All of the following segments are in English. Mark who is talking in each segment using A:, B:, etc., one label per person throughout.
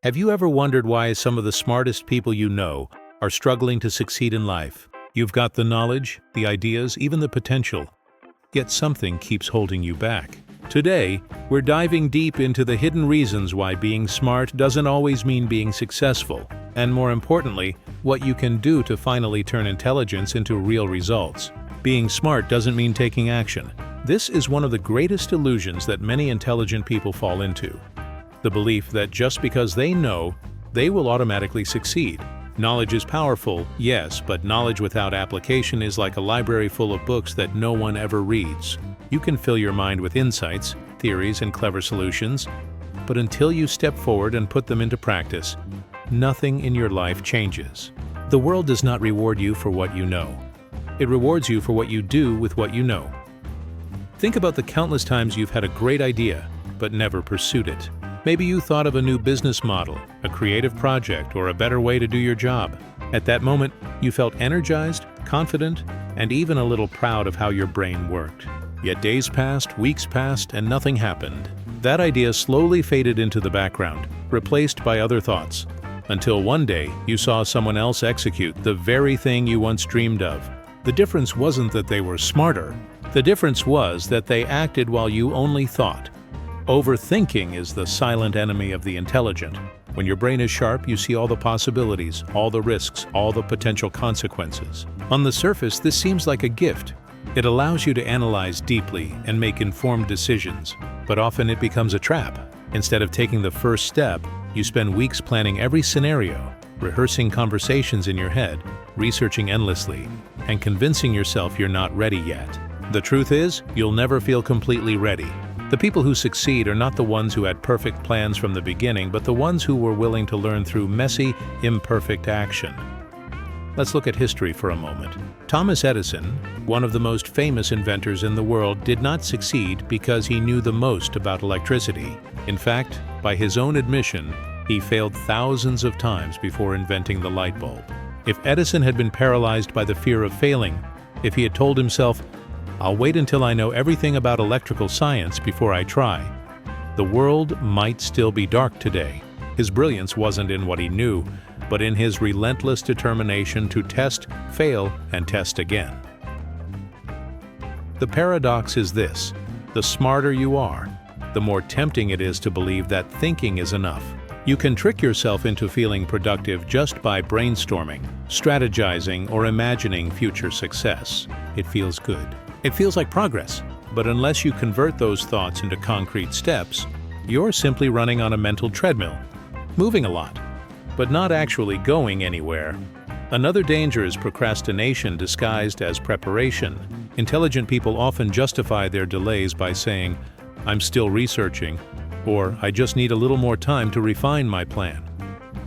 A: Have you ever wondered why some of the smartest people you know are struggling to succeed in life? You've got the knowledge, the ideas, even the potential, yet something keeps holding you back. Today, we're diving deep into the hidden reasons why being smart doesn't always mean being successful, and more importantly, what you can do to finally turn intelligence into real results. Being smart doesn't mean taking action. This is one of the greatest illusions that many intelligent people fall into. The belief that just because they know, they will automatically succeed. Knowledge is powerful, yes, but knowledge without application is like a library full of books that no one ever reads. You can fill your mind with insights, theories, and clever solutions, but until you step forward and put them into practice, nothing in your life changes. The world does not reward you for what you know. It rewards you for what you do with what you know. Think about the countless times you've had a great idea, but never pursued it. Maybe you thought of a new business model, a creative project, or a better way to do your job. At that moment, you felt energized, confident, and even a little proud of how your brain worked. Yet days passed, weeks passed, and nothing happened. That idea slowly faded into the background, replaced by other thoughts, until one day you saw someone else execute the very thing you once dreamed of. The difference wasn't that they were smarter. The difference was that they acted while you only thought. Overthinking is the silent enemy of the intelligent. When your brain is sharp, you see all the possibilities, all the risks, all the potential consequences. On the surface, this seems like a gift. It allows you to analyze deeply and make informed decisions, but often it becomes a trap. Instead of taking the first step, you spend weeks planning every scenario, rehearsing conversations in your head, researching endlessly, and convincing yourself you're not ready yet. The truth is, you'll never feel completely ready. The people who succeed are not the ones who had perfect plans from the beginning, but the ones who were willing to learn through messy, imperfect action. Let's look at history for a moment. Thomas Edison, one of the most famous inventors in the world, did not succeed because he knew the most about electricity. In fact, by his own admission, he failed thousands of times before inventing the light bulb. If Edison had been paralyzed by the fear of failing, if he had told himself, "I'll wait until I know everything about electrical science before I try," the world might still be dark today. His brilliance wasn't in what he knew, but in his relentless determination to test, fail, and test again. The paradox is this: the smarter you are, the more tempting it is to believe that thinking is enough. You can trick yourself into feeling productive just by brainstorming, strategizing, or imagining future success. It feels good. It feels like progress, but unless you convert those thoughts into concrete steps, you're simply running on a mental treadmill, moving a lot, but not actually going anywhere. Another danger is procrastination disguised as preparation. Intelligent people often justify their delays by saying, "I'm still researching," or "I just need a little more time to refine my plan."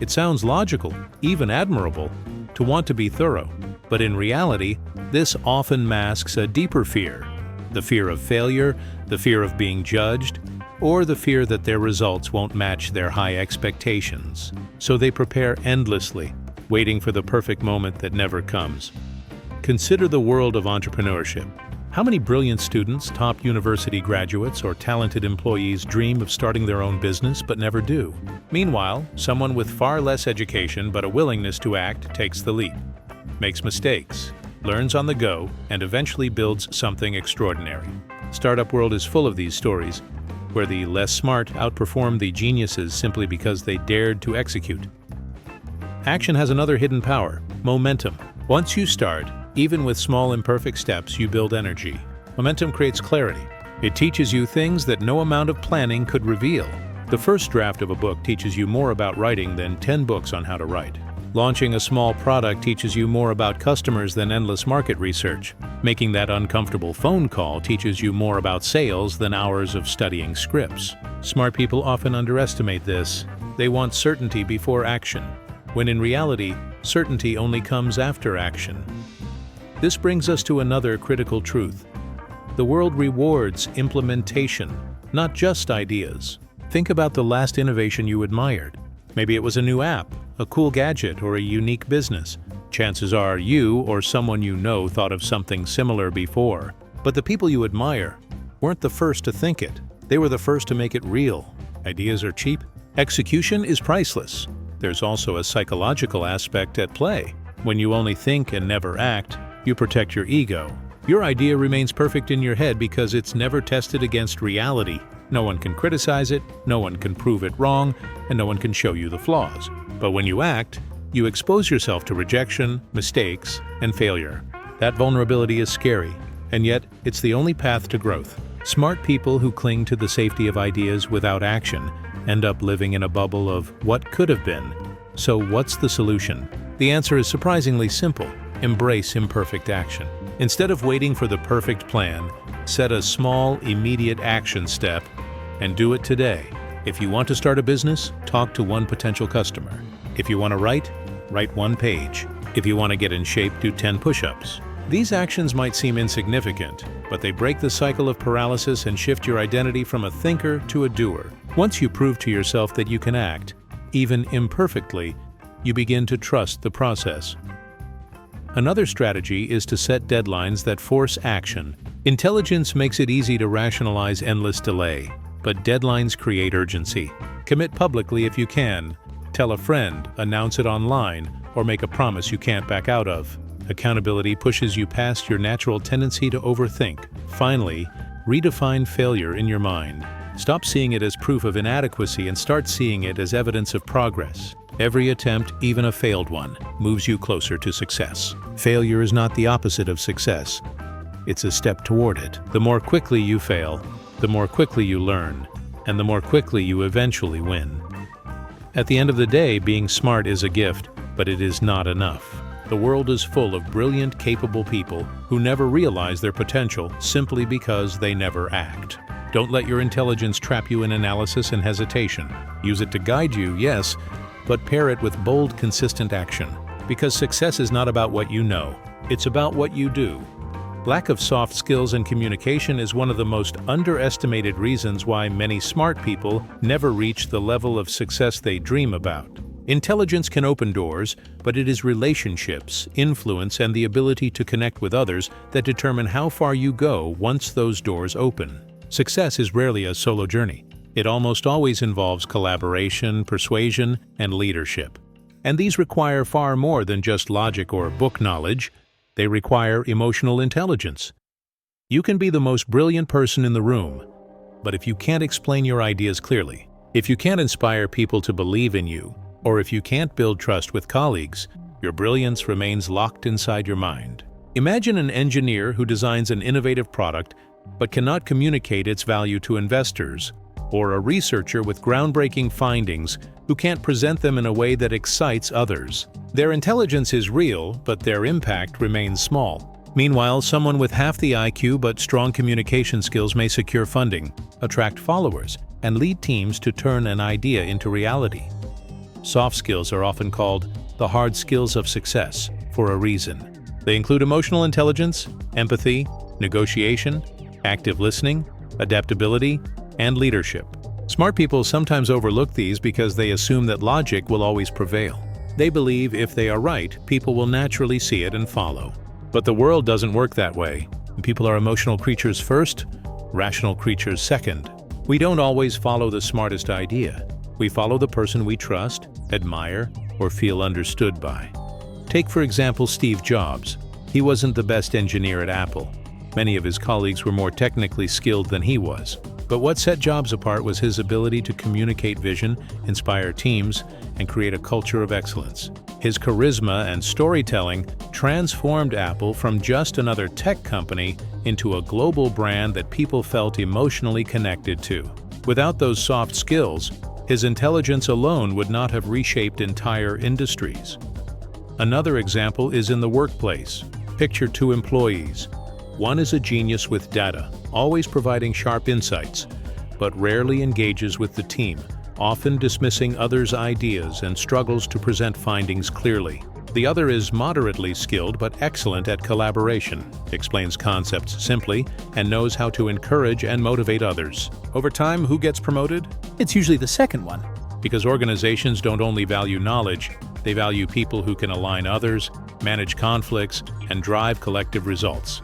A: It sounds logical, even admirable, to want to be thorough, but in reality, this often masks a deeper fear: the fear of failure, the fear of being judged, or the fear that their results won't match their high expectations. So they prepare endlessly, waiting for the perfect moment that never comes. Consider the world of entrepreneurship. How many brilliant students, top university graduates, or talented employees dream of starting their own business but never do? Meanwhile, someone with far less education but a willingness to act takes the leap, makes mistakes, learns on the go, and eventually builds something extraordinary. Startup world is full of these stories, where the less smart outperform the geniuses simply because they dared to execute. Action has another hidden power: momentum. Once you start, even with small imperfect steps, you build energy. Momentum creates clarity. It teaches you things that no amount of planning could reveal. The first draft of a book teaches you more about writing than 10 books on how to write. Launching a small product teaches you more about customers than endless market research. Making that uncomfortable phone call teaches you more about sales than hours of studying scripts. Smart people often underestimate this. They want certainty before action, when in reality, certainty only comes after action. This brings us to another critical truth. The world rewards implementation, not just ideas. Think about the last innovation you admired. Maybe it was a new app, a cool gadget, or a unique business. Chances are you or someone you know thought of something similar before. But the people you admire weren't the first to think it. They were the first to make it real. Ideas are cheap, Execution is priceless. There's also a psychological aspect at play. When you only think and never act, you protect your ego. Your idea remains perfect in your head because it's never tested against reality. No one can criticize it, no one can prove it wrong, and no one can show you the flaws. But when you act, you expose yourself to rejection, mistakes, and failure. That vulnerability is scary, and yet it's the only path to growth. Smart people who cling to the safety of ideas without action end up living in a bubble of what could have been. So what's the solution? The answer is surprisingly simple. Embrace imperfect action. Instead of waiting for the perfect plan, set a small, immediate action step and do it today. If you want to start a business, talk to one potential customer. If you want to write 1 page. If you want to get in shape, do 10 push-ups. These actions might seem insignificant, but they break the cycle of paralysis and shift your identity from a thinker to a doer. Once you prove to yourself that you can act, even imperfectly, you begin to trust the process. Another strategy is to set deadlines that force action. Intelligence makes it easy to rationalize endless delay, but deadlines create urgency. Commit publicly if you can. Tell a friend, announce it online, or make a promise you can't back out of. Accountability pushes you past your natural tendency to overthink. Finally, redefine failure in your mind. Stop seeing it as proof of inadequacy and start seeing it as evidence of progress. Every attempt, even a failed one, moves you closer to success. Failure is not the opposite of success. It's a step toward it. The more quickly you fail, the more quickly you learn, and the more quickly you eventually win. At the end of the day, being smart is a gift, but it is not enough. The world is full of brilliant, capable people who never realize their potential simply because they never act. Don't let your intelligence trap you in analysis and hesitation. Use it to guide you, yes, but pair it with bold, consistent action. Because success is not about what you know, it's about what you do. Lack of soft skills and communication is one of the most underestimated reasons why many smart people never reach the level of success they dream about. Intelligence can open doors, but it is relationships, influence, and the ability to connect with others that determine how far you go once those doors open. Success is rarely a solo journey. It almost always involves collaboration, persuasion, and leadership. And these require far more than just logic or book knowledge. They require emotional intelligence. You can be the most brilliant person in the room, but if you can't explain your ideas clearly, if you can't inspire people to believe in you, or if you can't build trust with colleagues, your brilliance remains locked inside your mind. Imagine an engineer who designs an innovative product but cannot communicate its value to investors, or a researcher with groundbreaking findings who can't present them in a way that excites others. Their intelligence is real, but their impact remains small. Meanwhile, someone with half the IQ but strong communication skills may secure funding, attract followers, and lead teams to turn an idea into reality. Soft skills are often called the hard skills of success for a reason. They include emotional intelligence, empathy, negotiation, active listening, adaptability, and leadership. Smart people sometimes overlook these because they assume that logic will always prevail. They believe if they are right, people will naturally see it and follow. But the world doesn't work that way. People are emotional creatures first, rational creatures second. We don't always follow the smartest idea. We follow the person we trust, admire, or feel understood by. Take, for example, Steve Jobs. He wasn't the best engineer at Apple. Many of his colleagues were more technically skilled than he was. But what set Jobs apart was his ability to communicate vision, inspire teams, and create a culture of excellence. His charisma and storytelling transformed Apple from just another tech company into a global brand that people felt emotionally connected to. Without those soft skills, his intelligence alone would not have reshaped entire industries. Another example is in the workplace. Picture 2 employees. One is a genius with data, always providing sharp insights, but rarely engages with the team, often dismissing others' ideas and struggles to present findings clearly. The other is moderately skilled but excellent at collaboration, explains concepts simply, and knows how to encourage and motivate others. Over time, who gets promoted? It's usually the second one. Because organizations don't only value knowledge, they value people who can align others, manage conflicts, and drive collective results.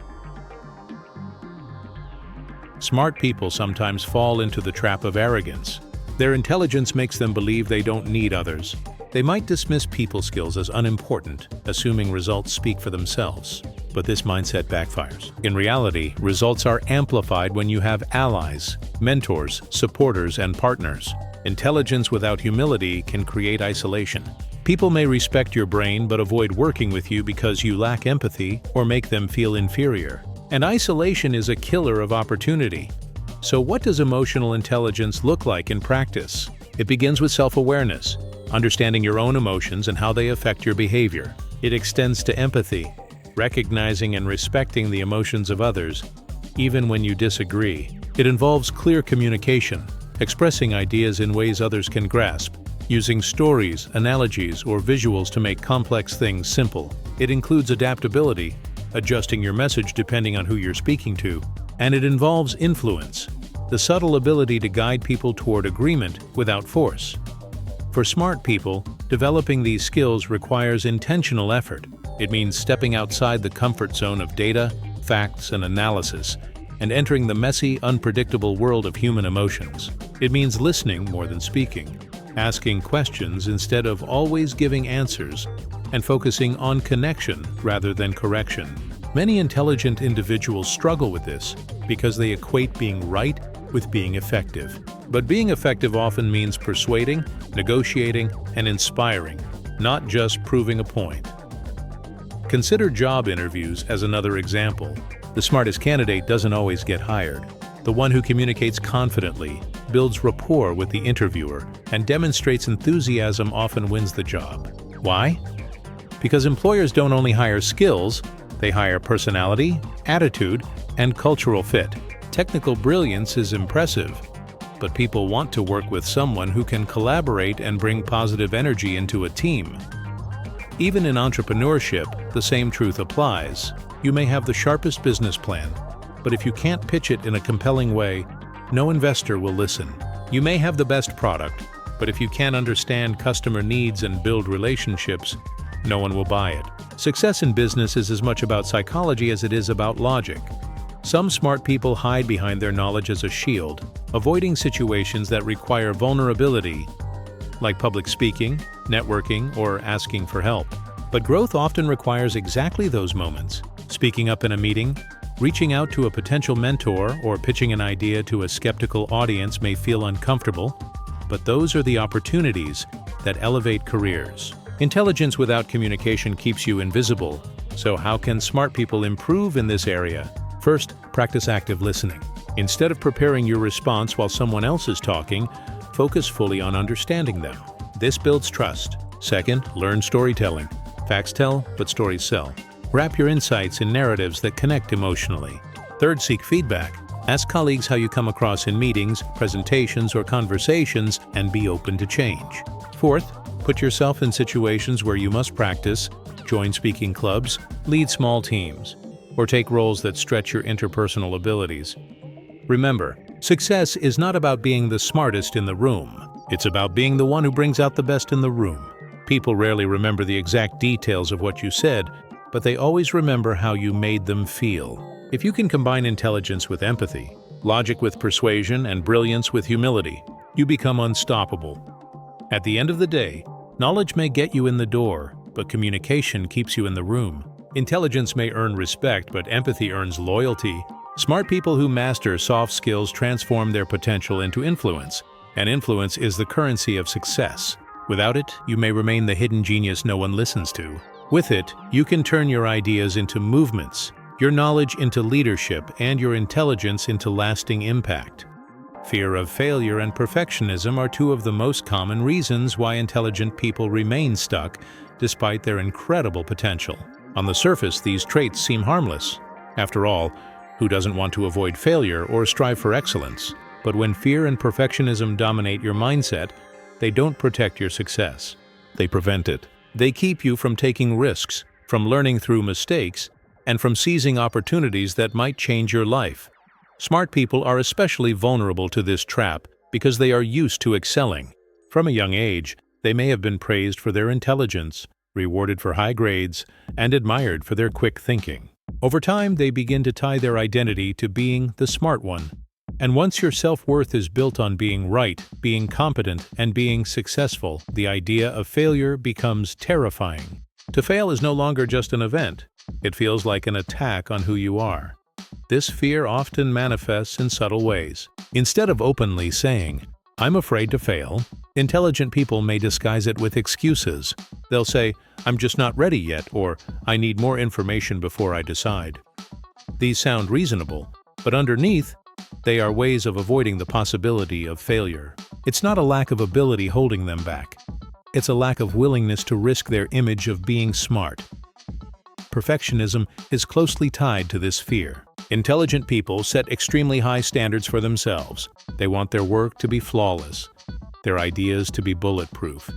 A: Smart people sometimes fall into the trap of arrogance. Their intelligence makes them believe they don't need others. They might dismiss people skills as unimportant, assuming results speak for themselves. But this mindset backfires. In reality, results are amplified when you have allies, mentors, supporters, and partners. Intelligence without humility can create isolation. People may respect your brain but avoid working with you because you lack empathy or make them feel inferior. And isolation is a killer of opportunity. So what does emotional intelligence look like in practice? It begins with self-awareness, understanding your own emotions and how they affect your behavior. It extends to empathy, recognizing and respecting the emotions of others, even when you disagree. It involves clear communication, expressing ideas in ways others can grasp, using stories, analogies, or visuals to make complex things simple. It includes adaptability, adjusting your message depending on who you're speaking to, and it involves influence, the subtle ability to guide people toward agreement without force. For smart people, developing these skills requires intentional effort. It means stepping outside the comfort zone of data, facts, and analysis, and entering the messy, unpredictable world of human emotions. It means listening more than speaking, asking questions instead of always giving answers, and focusing on connection rather than correction. Many intelligent individuals struggle with this because they equate being right with being effective. But being effective often means persuading, negotiating, and inspiring, not just proving a point. Consider job interviews as another example. The smartest candidate doesn't always get hired. The one who communicates confidently, builds rapport with the interviewer, and demonstrates enthusiasm often wins the job. Why? Because employers don't only hire skills, they hire personality, attitude, and cultural fit. Technical brilliance is impressive, but people want to work with someone who can collaborate and bring positive energy into a team. Even in entrepreneurship, the same truth applies. You may have the sharpest business plan, but if you can't pitch it in a compelling way, no investor will listen. You may have the best product, but if you can't understand customer needs and build relationships, no one will buy it. Success in business is as much about psychology as it is about logic. Some smart people hide behind their knowledge as a shield, avoiding situations that require vulnerability, like public speaking, networking, or asking for help. But growth often requires exactly those moments. Speaking up in a meeting, reaching out to a potential mentor, or pitching an idea to a skeptical audience may feel uncomfortable, but those are the opportunities that elevate careers. Intelligence without communication keeps you invisible. So how can smart people improve in this area? First, practice active listening. Instead of preparing your response while someone else is talking, focus fully on understanding them. This builds trust. Second, learn storytelling. Facts tell, but stories sell. Wrap your insights in narratives that connect emotionally. Third, seek feedback. Ask colleagues how you come across in meetings, presentations, or conversations, and be open to change. Fourth, put yourself in situations where you must practice, join speaking clubs, lead small teams, or take roles that stretch your interpersonal abilities. Remember, success is not about being the smartest in the room. It's about being the one who brings out the best in the room. People rarely remember the exact details of what you said, but they always remember how you made them feel. If you can combine intelligence with empathy, logic with persuasion, and brilliance with humility, you become unstoppable. At the end of the day, knowledge may get you in the door, but communication keeps you in the room. Intelligence may earn respect, but empathy earns loyalty. Smart people who master soft skills transform their potential into influence, and influence is the currency of success. Without it, you may remain the hidden genius no one listens to. With it, you can turn your ideas into movements, your knowledge into leadership, and your intelligence into lasting impact. Fear of failure and perfectionism are two of the most common reasons why intelligent people remain stuck despite their incredible potential. On the surface, these traits seem harmless. After all, who doesn't want to avoid failure or strive for excellence? But when fear and perfectionism dominate your mindset, they don't protect your success. They prevent it. They keep you from taking risks, from learning through mistakes, and from seizing opportunities that might change your life. Smart people are especially vulnerable to this trap because they are used to excelling. From a young age, they may have been praised for their intelligence, rewarded for high grades, and admired for their quick thinking. Over time, they begin to tie their identity to being the smart one. And once your self-worth is built on being right, being competent, and being successful, the idea of failure becomes terrifying. To fail is no longer just an event. It feels like an attack on who you are. This fear often manifests in subtle ways. Instead of openly saying, "I'm afraid to fail," intelligent people may disguise it with excuses. They'll say, "I'm just not ready yet," or "I need more information before I decide." These sound reasonable, but underneath, they are ways of avoiding the possibility of failure. It's not a lack of ability holding them back. It's a lack of willingness to risk their image of being smart. Perfectionism is closely tied to this fear. Intelligent people set extremely high standards for themselves. They want their work to be flawless, their ideas to be bulletproof,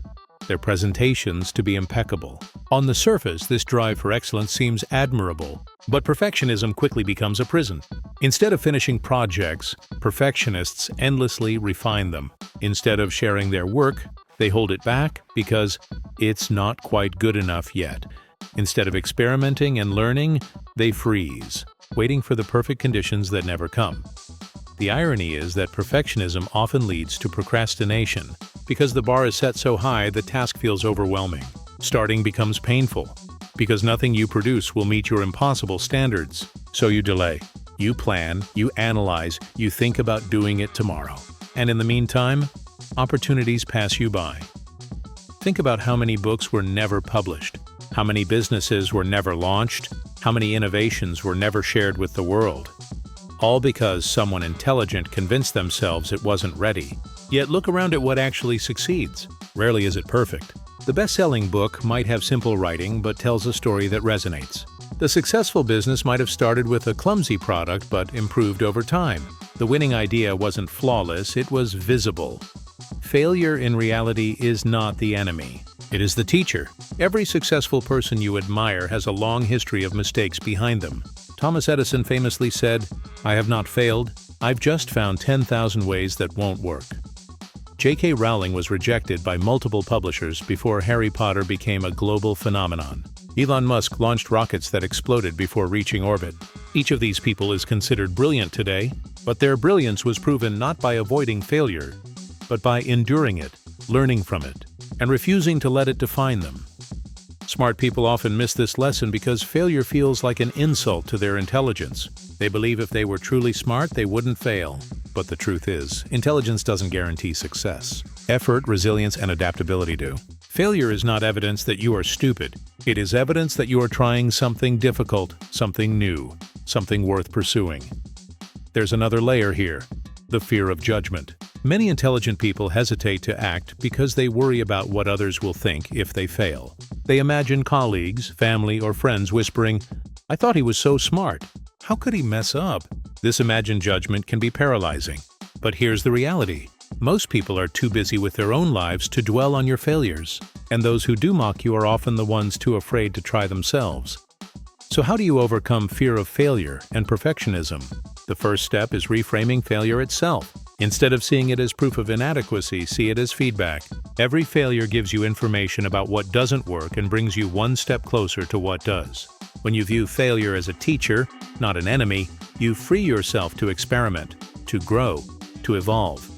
A: their presentations to be impeccable. On the surface, this drive for excellence seems admirable, but perfectionism quickly becomes a prison. Instead of finishing projects, perfectionists endlessly refine them. Instead of sharing their work, they hold it back because it's not quite good enough yet. Instead of experimenting and learning, they freeze, waiting for the perfect conditions that never come. The irony is that perfectionism often leads to procrastination. Because the bar is set so high, the task feels overwhelming. Starting becomes painful, because nothing you produce will meet your impossible standards. So you delay. You plan, you analyze, you think about doing it tomorrow. And in the meantime, opportunities pass you by. Think about how many books were never published, how many businesses were never launched, how many innovations were never shared with the world. All because someone intelligent convinced themselves it wasn't ready. Yet look around at what actually succeeds. Rarely is it perfect. The best-selling book might have simple writing but tells a story that resonates. The successful business might have started with a clumsy product but improved over time. The winning idea wasn't flawless, it was visible. Failure in reality is not the enemy. It is the teacher. Every successful person you admire has a long history of mistakes behind them. Thomas Edison famously said, "I have not failed, I've just found 10,000 ways that won't work." J.K. Rowling was rejected by multiple publishers before Harry Potter became a global phenomenon. Elon Musk launched rockets that exploded before reaching orbit. Each of these people is considered brilliant today, but their brilliance was proven not by avoiding failure, but by enduring it, learning from it, and refusing to let it define them. Smart people often miss this lesson because failure feels like an insult to their intelligence. They believe if they were truly smart, they wouldn't fail. But the truth is, intelligence doesn't guarantee success. Effort, resilience, and adaptability do. Failure is not evidence that you are stupid. It is evidence that you are trying something difficult, something new, something worth pursuing. There's another layer here: the fear of judgment. Many intelligent people hesitate to act because they worry about what others will think if they fail. They imagine colleagues, family, or friends whispering, "I thought he was so smart. How could he mess up?" This imagined judgment can be paralyzing. But here's the reality. Most people are too busy with their own lives to dwell on your failures. And those who do mock you are often the ones too afraid to try themselves. So how do you overcome fear of failure and perfectionism? The first step is reframing failure itself. Instead of seeing it as proof of inadequacy, see it as feedback. Every failure gives you information about what doesn't work and brings you one step closer to what does. When you view failure as a teacher, not an enemy, you free yourself to experiment, to grow, to evolve.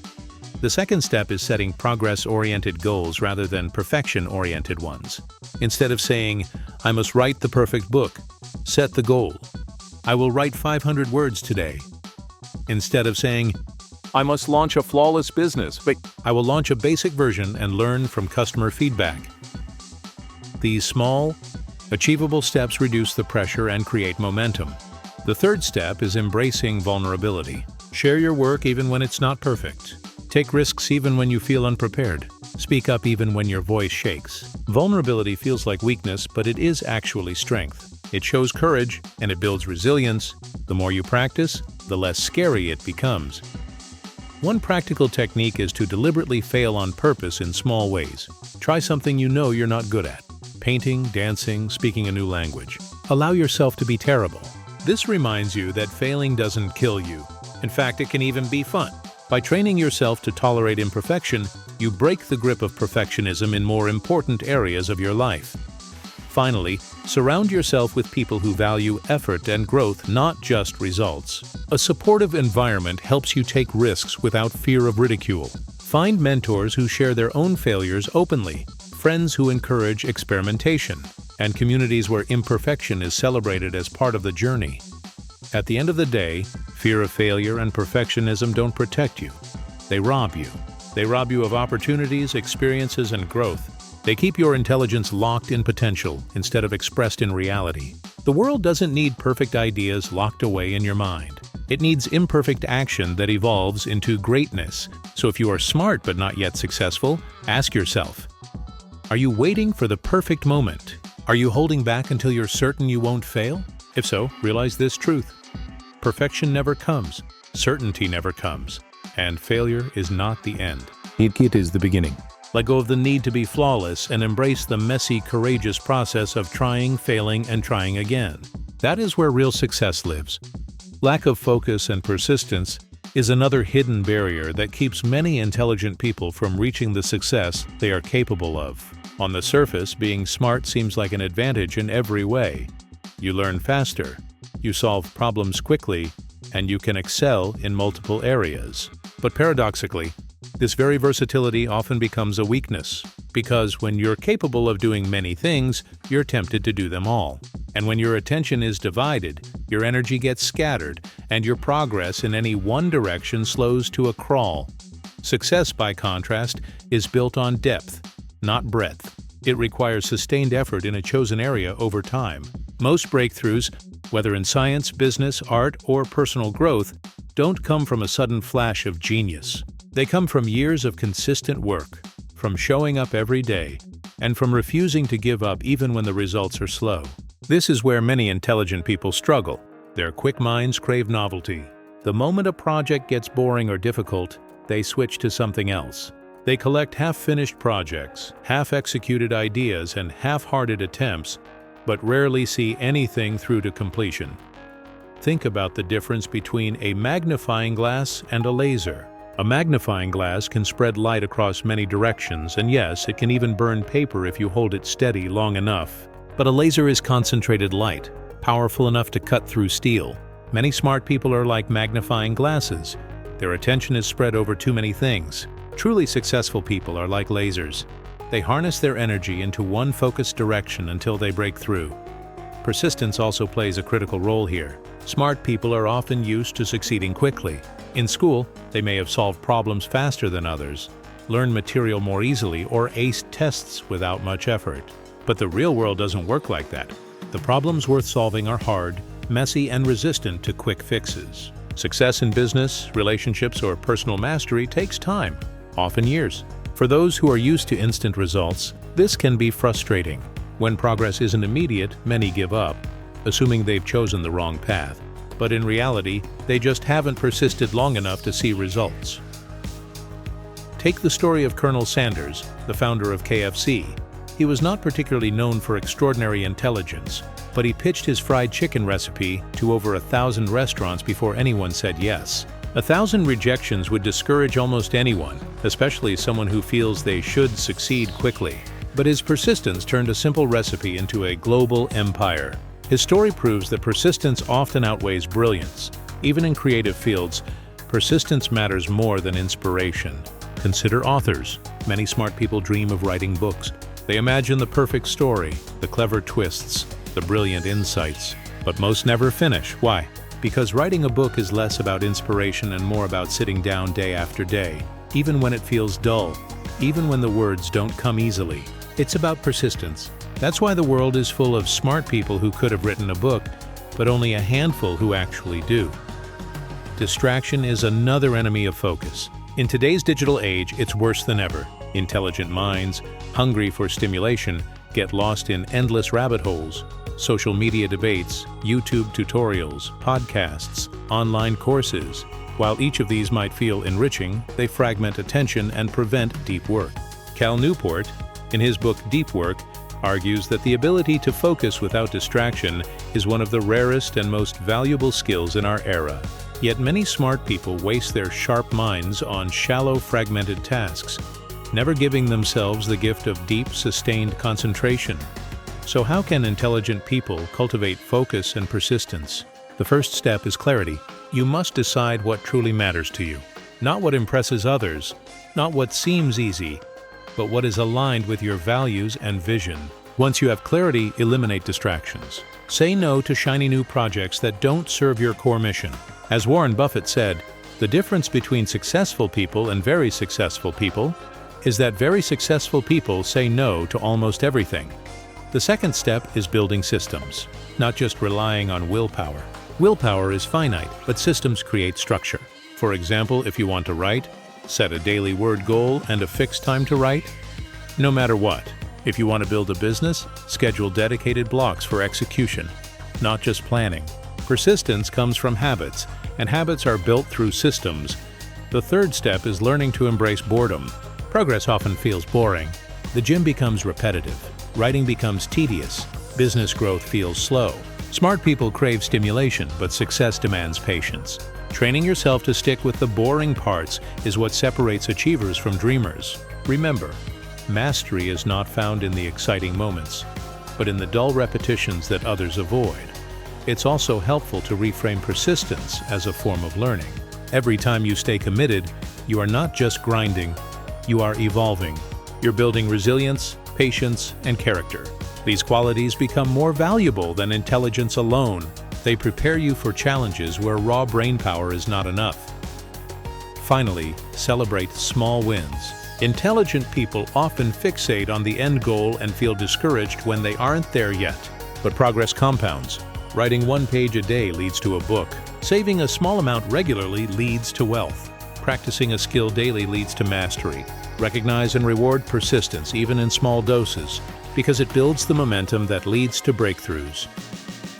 A: The second step is setting progress-oriented goals rather than perfection-oriented ones. Instead of saying, "I must write the perfect book," set the goal. "I will write 500 words today." Instead of saying, "I must launch a flawless business," but "I will launch a basic version and learn from customer feedback." These small, achievable steps reduce the pressure and create momentum. The third step is embracing vulnerability. Share your work even when it's not perfect. Take risks even when you feel unprepared. Speak up even when your voice shakes. Vulnerability feels like weakness, but it is actually strength. It shows courage, and it builds resilience. The more you practice, the less scary it becomes. One practical technique is to deliberately fail on purpose in small ways. Try something you know you're not good at. Painting, dancing, speaking a new language. Allow yourself to be terrible. This reminds you that failing doesn't kill you. In fact, it can even be fun. By training yourself to tolerate imperfection, you break the grip of perfectionism in more important areas of your life. Finally, surround yourself with people who value effort and growth, not just results. A supportive environment helps you take risks without fear of ridicule. Find mentors who share their own failures openly, friends who encourage experimentation, and communities where imperfection is celebrated as part of the journey. At the end of the day, fear of failure and perfectionism don't protect you. They rob you. They rob you of opportunities, experiences, and growth. They keep your intelligence locked in potential instead of expressed in reality. The world doesn't need perfect ideas locked away in your mind. It needs imperfect action that evolves into greatness. So if you are smart but not yet successful, ask yourself, are you waiting for the perfect moment? Are you holding back until you're certain you won't fail? If so, realize this truth. Perfection never comes, certainty never comes, and failure is not the end. It is the beginning. Let go of the need to be flawless and embrace the messy, courageous process of trying, failing, and trying again. That is where real success lives. Lack of focus and persistence is another hidden barrier that keeps many intelligent people from reaching the success they are capable of. On the surface, being smart seems like an advantage in every way. You learn faster, you solve problems quickly, and you can excel in multiple areas. But paradoxically, this very versatility often becomes a weakness, because when you're capable of doing many things, you're tempted to do them all. And when your attention is divided, your energy gets scattered, and your progress in any one direction slows to a crawl. Success, by contrast, is built on depth, not breadth. It requires sustained effort in a chosen area over time. Most breakthroughs, whether in science, business, art, or personal growth, don't come from a sudden flash of genius. They come from years of consistent work, from showing up every day, and from refusing to give up even when the results are slow. This is where many intelligent people struggle. Their quick minds crave novelty. The moment a project gets boring or difficult, they switch to something else. They collect half-finished projects, half-executed ideas, and half-hearted attempts, but rarely see anything through to completion. Think about the difference between a magnifying glass and a laser. A magnifying glass can spread light across many directions, and yes, it can even burn paper if you hold it steady long enough. But a laser is concentrated light, powerful enough to cut through steel. Many smart people are like magnifying glasses. Their attention is spread over too many things. Truly successful people are like lasers. They harness their energy into one focused direction until they break through. Persistence also plays a critical role here. Smart people are often used to succeeding quickly. In school, they may have solved problems faster than others, learned material more easily, or aced tests without much effort. But the real world doesn't work like that. The problems worth solving are hard, messy, and resistant to quick fixes. Success in business, relationships, or personal mastery takes time, often years. For those who are used to instant results, this can be frustrating. When progress isn't immediate, many give up, assuming they've chosen the wrong path. But in reality, they just haven't persisted long enough to see results. Take the story of Colonel Sanders, the founder of KFC. He was not particularly known for extraordinary intelligence, but he pitched his fried chicken recipe to over 1,000 restaurants before anyone said yes. 1,000 rejections would discourage almost anyone, especially someone who feels they should succeed quickly. But his persistence turned a simple recipe into a global empire. His story proves that persistence often outweighs brilliance. Even in creative fields, persistence matters more than inspiration. Consider authors. Many smart people dream of writing books. They imagine the perfect story, the clever twists, the brilliant insights. But most never finish. Why? Because writing a book is less about inspiration and more about sitting down day after day, even when it feels dull, even when the words don't come easily. It's about persistence. That's why the world is full of smart people who could have written a book, but only a handful who actually do. Distraction is another enemy of focus. In today's digital age, it's worse than ever. Intelligent minds, hungry for stimulation, get lost in endless rabbit holes. Social media debates, YouTube tutorials, podcasts, online courses. While each of these might feel enriching, they fragment attention and prevent deep work. Cal Newport, in his book Deep Work, argues that the ability to focus without distraction is one of the rarest and most valuable skills in our era. Yet many smart people waste their sharp minds on shallow, fragmented tasks, never giving themselves the gift of deep, sustained concentration. So how can intelligent people cultivate focus and persistence? The first step is clarity. You must decide what truly matters to you. Not what impresses others, not what seems easy, but what is aligned with your values and vision. Once you have clarity, eliminate distractions. Say no to shiny new projects that don't serve your core mission. As Warren Buffett said, the difference between successful people and very successful people is that very successful people say no to almost everything. The second step is building systems, not just relying on willpower. Willpower is finite, but systems create structure. For example, if you want to write, set a daily word goal and a fixed time to write. No matter what. If you want to build a business, schedule dedicated blocks for execution, not just planning. Persistence comes from habits, and habits are built through systems. The third step is learning to embrace boredom. Progress often feels boring. The gym becomes repetitive. Writing becomes tedious. Business growth feels slow. Smart people crave stimulation, but success demands patience. Training yourself to stick with the boring parts is what separates achievers from dreamers. Remember, mastery is not found in the exciting moments, but in the dull repetitions that others avoid. It's also helpful to reframe persistence as a form of learning. Every time you stay committed, you are not just grinding, you are evolving. You're building resilience, patience, and character. These qualities become more valuable than intelligence alone. They prepare you for challenges where raw brain power is not enough. Finally, celebrate small wins. Intelligent people often fixate on the end goal and feel discouraged when they aren't there yet. But progress compounds. Writing 1 page a day leads to a book. Saving a small amount regularly leads to wealth. Practicing a skill daily leads to mastery. Recognize and reward persistence, even in small doses, because it builds the momentum that leads to breakthroughs.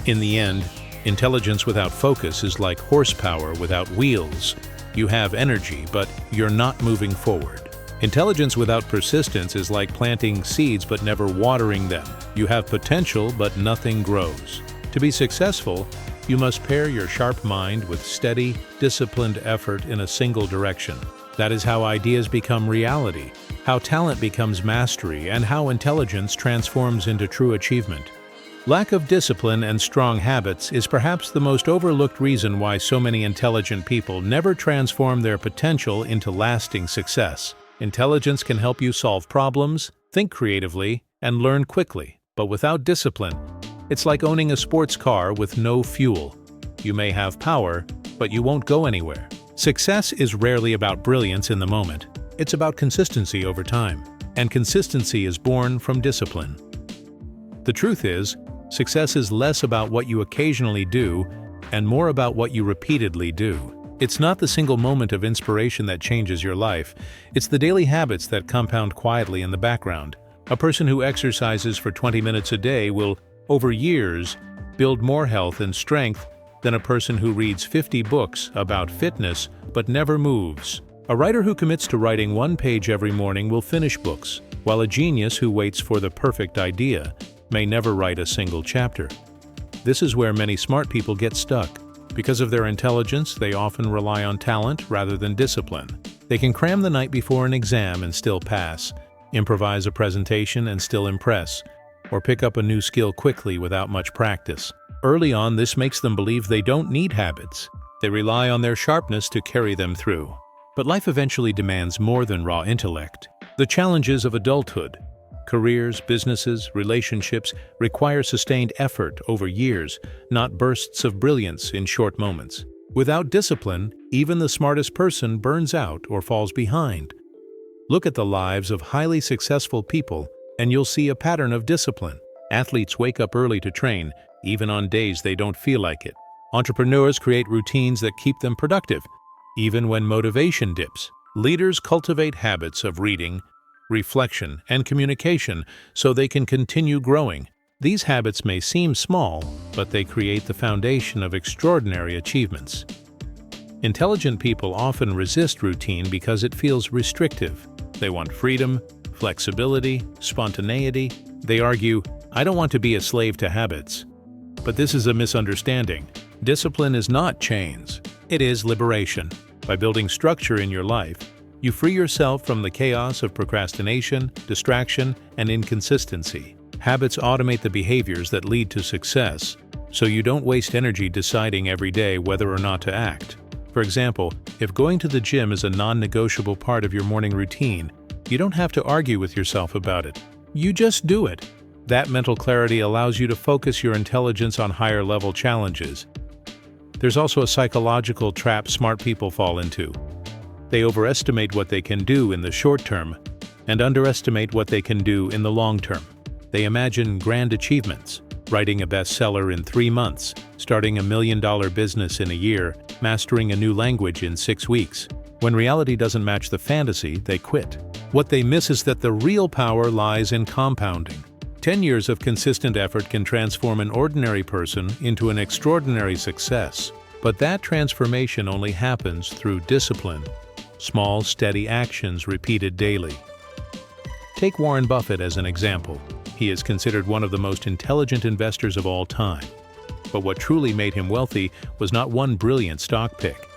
A: In the end, intelligence without focus is like horsepower without wheels. You have energy, but you're not moving forward. Intelligence without persistence is like planting seeds but never watering them. You have potential, but nothing grows. To be successful, you must pair your sharp mind with steady, disciplined effort in a single direction. That is how ideas become reality, how talent becomes mastery, and how intelligence transforms into true achievement. Lack of discipline and strong habits is perhaps the most overlooked reason why so many intelligent people never transform their potential into lasting success. Intelligence can help you solve problems, think creatively, and learn quickly. But without discipline, it's like owning a sports car with no fuel. You may have power, but you won't go anywhere. Success is rarely about brilliance in the moment. It's about consistency over time. And consistency is born from discipline. The truth is, success is less about what you occasionally do and more about what you repeatedly do. It's not the single moment of inspiration that changes your life. It's the daily habits that compound quietly in the background. A person who exercises for 20 minutes a day will, over years, build more health and strength than a person who reads 50 books about fitness but never moves. A writer who commits to writing 1 page every morning will finish books, while a genius who waits for the perfect idea may never write a single chapter. This is where many smart people get stuck. Because of their intelligence, they often rely on talent rather than discipline. They can cram the night before an exam and still pass, improvise a presentation and still impress, or pick up a new skill quickly without much practice. Early on, this makes them believe they don't need habits. They rely on their sharpness to carry them through. But life eventually demands more than raw intellect. The challenges of adulthood, careers, businesses, relationships require sustained effort over years, not bursts of brilliance in short moments. Without discipline, even the smartest person burns out or falls behind. Look at the lives of highly successful people, and you'll see a pattern of discipline. Athletes wake up early to train, even on days they don't feel like it. Entrepreneurs create routines that keep them productive, even when motivation dips. Leaders cultivate habits of reading, reflection, and communication so they can continue growing. These habits may seem small, but they create the foundation of extraordinary achievements. Intelligent people often resist routine because it feels restrictive. They want freedom, flexibility, spontaneity. They argue, "I don't want to be a slave to habits." But this is a misunderstanding. Discipline is not chains. It is liberation. By building structure in your life, you free yourself from the chaos of procrastination, distraction, and inconsistency. Habits automate the behaviors that lead to success, so you don't waste energy deciding every day whether or not to act. For example, if going to the gym is a non-negotiable part of your morning routine, you don't have to argue with yourself about it. You just do it. That mental clarity allows you to focus your intelligence on higher-level challenges. There's also a psychological trap smart people fall into. They overestimate what they can do in the short term and underestimate what they can do in the long term. They imagine grand achievements, writing a bestseller in 3 months, starting a $1 million business in a year, mastering a new language in 6 weeks. When reality doesn't match the fantasy, they quit. What they miss is that the real power lies in compounding. 10 years of consistent effort can transform an ordinary person into an extraordinary success. But that transformation only happens through discipline. Small, steady actions repeated daily. Take Warren Buffett as an example. He is considered one of the most intelligent investors of all time. But what truly made him wealthy was not one brilliant stock pick.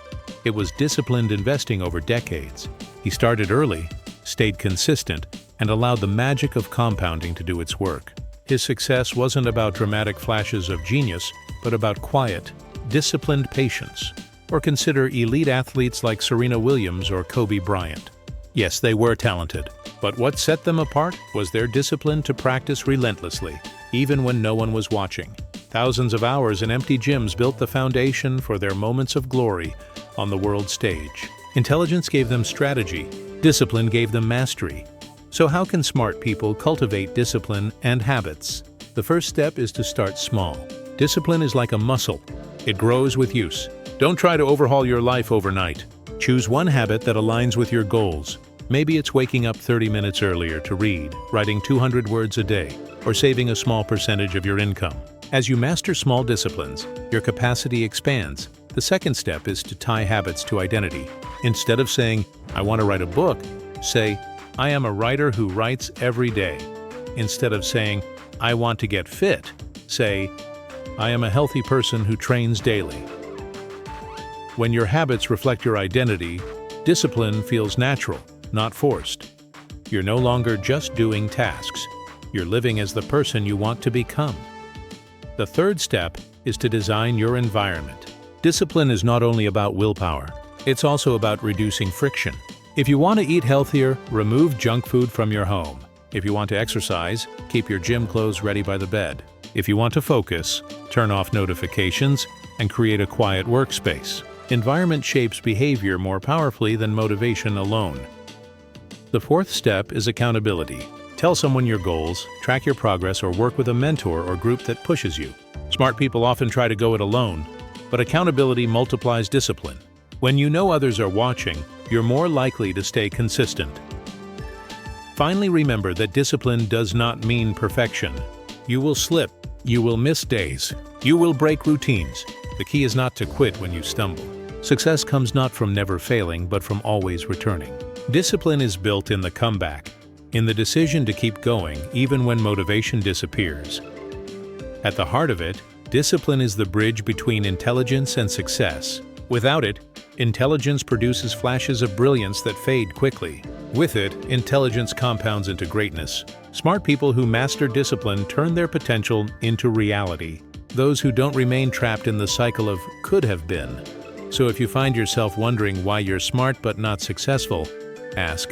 A: It was disciplined investing over decades. He started early, stayed consistent, and allowed the magic of compounding to do its work. His success wasn't about dramatic flashes of genius, but about quiet, disciplined patience. Or consider elite athletes like Serena Williams or Kobe Bryant. Yes, they were talented, but what set them apart was their discipline to practice relentlessly, even when no one was watching. Thousands of hours in empty gyms built the foundation for their moments of glory on the world stage. Intelligence gave them strategy, discipline gave them mastery. So how can smart people cultivate discipline and habits? The first step is to start small. Discipline is like a muscle. It grows with use. Don't try to overhaul your life overnight. Choose one habit that aligns with your goals. Maybe it's waking up 30 minutes earlier to read, writing 200 words a day, or saving a small percentage of your income. As you master small disciplines, your capacity expands. The second step is to tie habits to identity. Instead of saying, "I want to write a book," say, "I am a writer who writes every day." Instead of saying, "I want to get fit," say, "I am a healthy person who trains daily." When your habits reflect your identity, discipline feels natural, not forced. You're no longer just doing tasks. You're living as the person you want to become. The third step is to design your environment. Discipline is not only about willpower, it's also about reducing friction. If you want to eat healthier, remove junk food from your home. If you want to exercise, keep your gym clothes ready by the bed. If you want to focus, turn off notifications and create a quiet workspace. Environment shapes behavior more powerfully than motivation alone. The fourth step is accountability. Tell someone your goals, track your progress, or work with a mentor or group that pushes you. Smart people often try to go it alone, but accountability multiplies discipline. When you know others are watching, you're more likely to stay consistent. Finally, remember that discipline does not mean perfection. You will slip, you will miss days, you will break routines. The key is not to quit when you stumble. Success comes not from never failing, but from always returning. Discipline is built in the comeback, in the decision to keep going even when motivation disappears. At the heart of it, discipline is the bridge between intelligence and success. Without it, intelligence produces flashes of brilliance that fade quickly. With it, intelligence compounds into greatness. Smart people who master discipline turn their potential into reality. Those who don't remain trapped in the cycle of could have been. So if you find yourself wondering why you're smart but not successful, ask,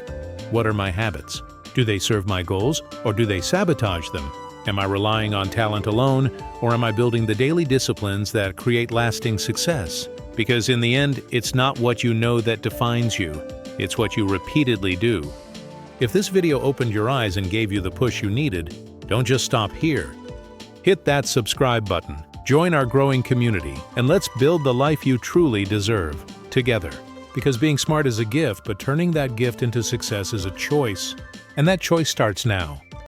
A: what are my habits? Do they serve my goals, or do they sabotage them? Am I relying on talent alone, or am I building the daily disciplines that create lasting success? Because in the end, it's not what you know that defines you, it's what you repeatedly do. If this video opened your eyes and gave you the push you needed, don't just stop here. Hit that subscribe button, join our growing community, and let's build the life you truly deserve, together. Because being smart is a gift, but turning that gift into success is a choice. And that choice starts now.